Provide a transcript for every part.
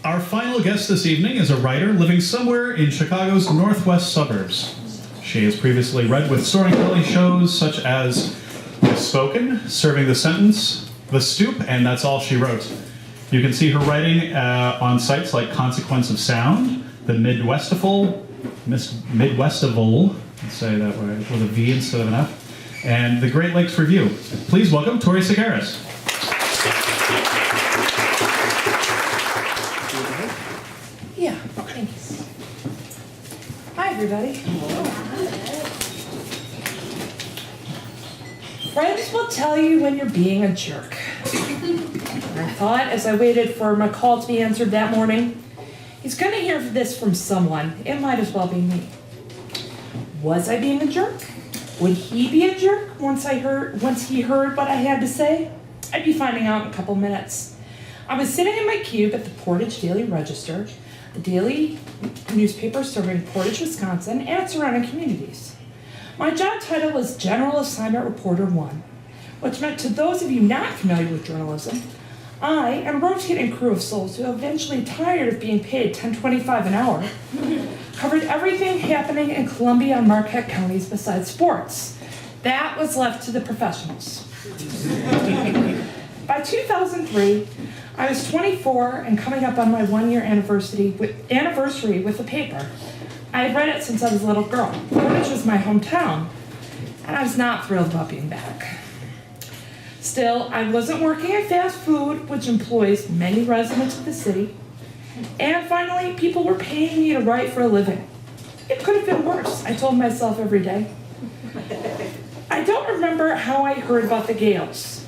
Our final guest this evening is a writer living somewhere in Chicago's northwest suburbs. She has previously read with storytelling shows such as Spoken, Serving the Sentence, The Stoop, and That's All She Wrote. You can see her writing on sites like Consequence of Sound, The Midwestival, let's say that way, with a V instead of an F, and The Great Lakes Review. Please welcome Tori Szekeres. Yeah, thanks. Hi, everybody. Friends will tell you when you're being a jerk. I thought as I waited for my call to be answered that morning, he's going to hear this from someone. It might as well be me. Was I being a jerk? Would he be a jerk once he heard what I had to say? I'd be finding out in a couple minutes. I was sitting in my cube at the Portage Daily Register, the daily newspaper serving Portage, Wisconsin, and its surrounding communities. My job title was General Assignment Reporter 1, which meant to those of you not familiar with journalism, I and a rotating crew of souls who eventually tired of being paid $10.25 an hour covered everything happening in Columbia and Marquette counties besides sports. That was left to the professionals. By 2003, I was 24 and coming up on my one-year anniversary with the paper. I had read it since I was a little girl. Portage was my hometown, and I was not thrilled about being back. Still, I wasn't working at fast food, which employs many residents of the city. And finally, people were paying me to write for a living. It could have been worse, I told myself every day. I don't remember how I heard about the Gales.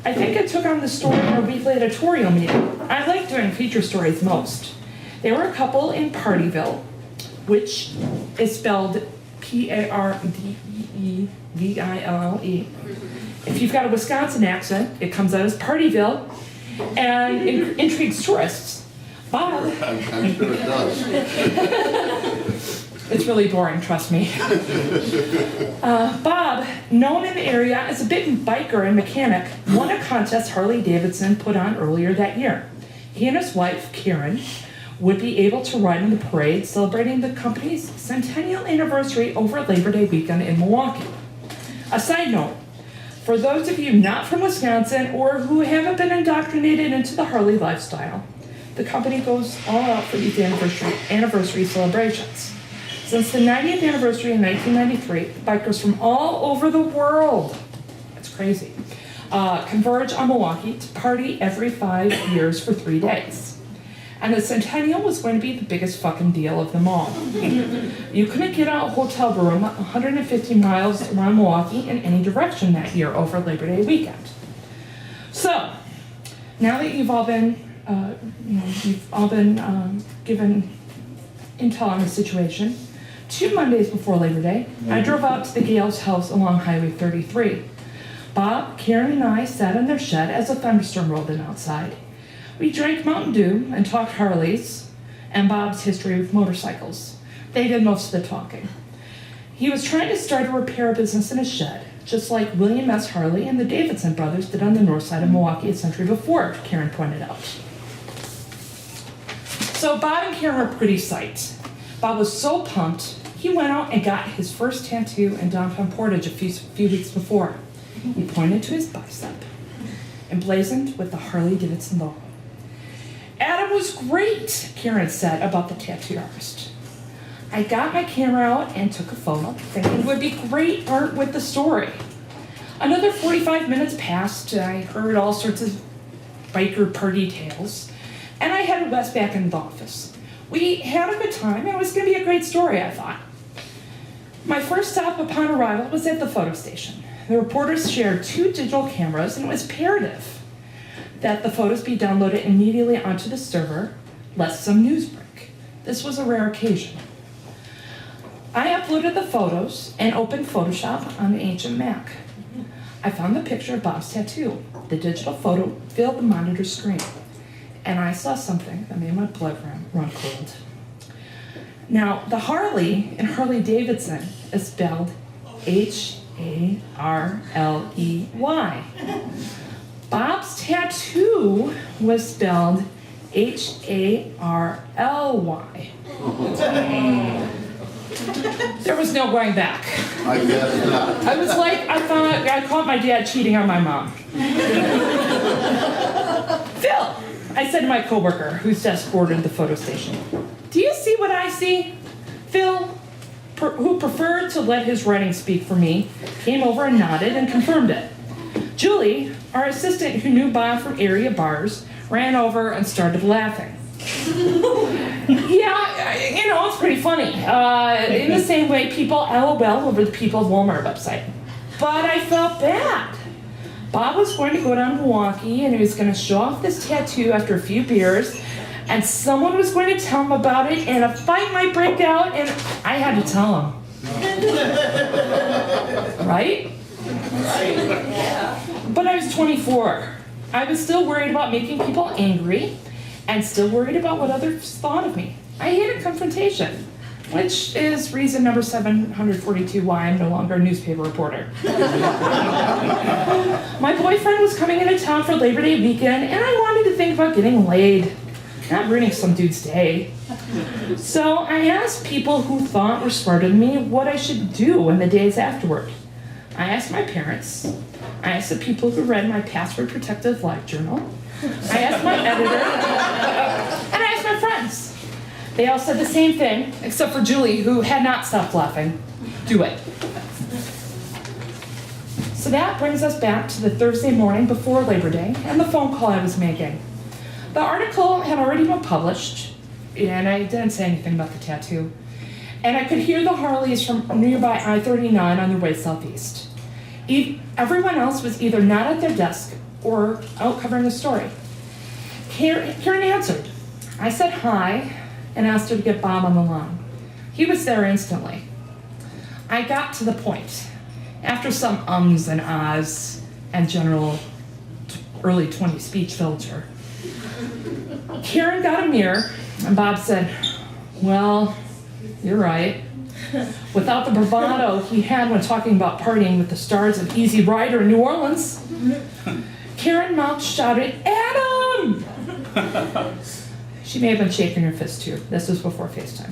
I think I took on the story in our weekly editorial meeting. I like doing feature stories most. They were a couple in Partyville, which is spelled Pardeeville. If you've got a Wisconsin accent, it comes out as Partyville, and intrigues tourists. Bob. I'm sure it does. It's really boring, trust me. Bob, known in the area as a big biker and mechanic, won a contest Harley-Davidson put on earlier that year. He and his wife, Karen, would be able to ride in the parade celebrating the company's centennial anniversary over Labor Day weekend in Milwaukee. A side note, for those of you not from Wisconsin or who haven't been indoctrinated into the Harley lifestyle, the company goes all out for these anniversary celebrations. Since the 90th anniversary in 1993, bikers from all over the world, that's crazy, converge on Milwaukee to party every 5 years for 3 days. And the Centennial was going to be the biggest fucking deal of them all. You couldn't get a hotel room 150 miles around Milwaukee in any direction that year over Labor Day weekend. So, now that you've all been, given intel on the situation, 2 Mondays before Labor Day, I drove out to the Gales' house along Highway 33. Bob, Karen, and I sat in their shed as a thunderstorm rolled in outside. We drank Mountain Dew and talked Harleys and Bob's history with motorcycles. They did most of the talking. He was trying to start a repair business in his shed, just like William S. Harley and the Davidson brothers did on the north side of Milwaukee a century before, Karen pointed out. So Bob and Karen were pretty psyched. Bob was so pumped, he went out and got his first tattoo in downtown Portage a few weeks before. He pointed to his bicep, emblazoned with the Harley-Davidson logo. Adam was great, Karen said about the tattoo artist. I got my camera out and took a photo, thinking it would be great art with the story. Another 45 minutes passed, and I heard all sorts of biker party tales, and I headed west back into the office. We had a good time, and it was going to be a great story, I thought. My first stop upon arrival was at the photo station. The reporters shared 2 digital cameras, and it was imperative that the photos be downloaded immediately onto the server, lest some news break. This was a rare occasion. I uploaded the photos and opened Photoshop on the ancient Mac. I found the picture of Bob's tattoo. The digital photo filled the monitor screen, and I saw something that made my blood run cold. Now, the Harley in Harley-Davidson is spelled Harley. Bob's tattoo was spelled Harley. There was no going back. I guess not. I was like, I thought I caught my dad cheating on my mom. Phil, I said to my coworker, whose desk bordered the photo station, do you see what I see? Phil, who preferred to let his writing speak for me, came over and nodded and confirmed it. Julie, our assistant who knew Bob from area bars, ran over and started laughing. Yeah, it's pretty funny. In the same way people LOL over the People of Walmart website. But I felt bad. Bob was going to go down to Milwaukee and he was going to show off this tattoo after a few beers, and someone was going to tell him about it, and a fight might break out, and I had to tell him. Right? But I was 24. I was still worried about making people angry and still worried about what others thought of me. I hated confrontation, which is reason number 742 why I'm no longer a newspaper reporter. My boyfriend was coming into town for Labor Day weekend, and I wanted to think about getting laid, not ruining some dude's day. So I asked people who thought were smarter than me what I should do in the days afterward. I asked my parents. I asked the people who read my password-protected life journal. I asked my editor. And I asked my friends. They all said the same thing, except for Julie, who had not stopped laughing. Do it. So that brings us back to the Thursday morning before Labor Day and the phone call I was making. The article had already been published, and I didn't say anything about the tattoo. And I could hear the Harleys from nearby I-39 on their way southeast. Everyone else was either not at their desk or out covering the story. Karen answered. I said hi and asked her to get Bob on the line. He was there instantly. I got to the point. After some ums and ahs and general early 20s speech filter, Karen got a mirror and Bob said, well, you're right. Without the bravado he had when talking about partying with the stars of Easy Rider in New Orleans, Karen Mouch shouted, Adam! She may have been shaking her fist too. This was before FaceTime.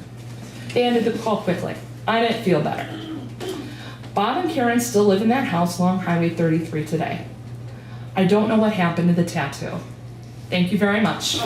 They ended the call quickly. I didn't feel better. Bob and Karen still live in that house along Highway 33 today. I don't know what happened to the tattoo. Thank you very much.